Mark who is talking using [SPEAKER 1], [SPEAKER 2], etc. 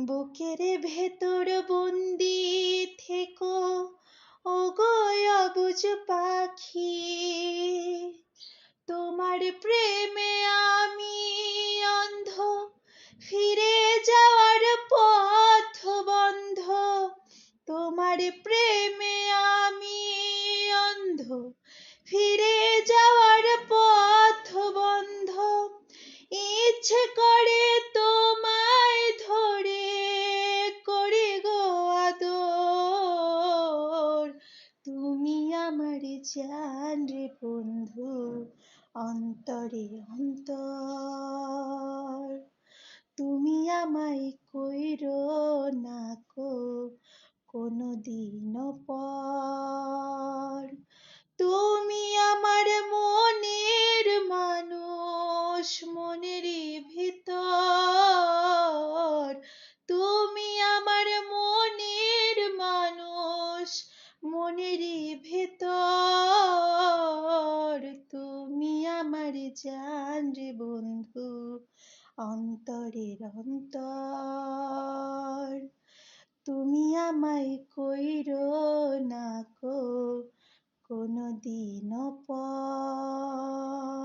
[SPEAKER 1] বুকের ভেতর বন্দি থেকো ওগো অবুঝ পাখি, তোমার প্রেমে আমি অন্ধ, ফিরে যাওয়ার পথ বন্ধ। তোমার প্রেমে আমি অন্ধ, ফিরে যাওয়ার পথ বন্ধ। ইচ্ছে করে তোমায় ধরে করি গো আদর, তুমি আমার জান রে বন্ধু, অন্তরে অন্তর। তুমি আমায় কইরো না কো কোনদিনও পর। তুমি আমার মনের মানুষ, মনেরই ভিতর। তুমি আমার মনের মানুষ, মনেরই ভিতর। তুমি আমার জান রে বন্ধু, অন্তরের অন্তর। তুমি আমায় কইরো না কো কোনদিনও পর।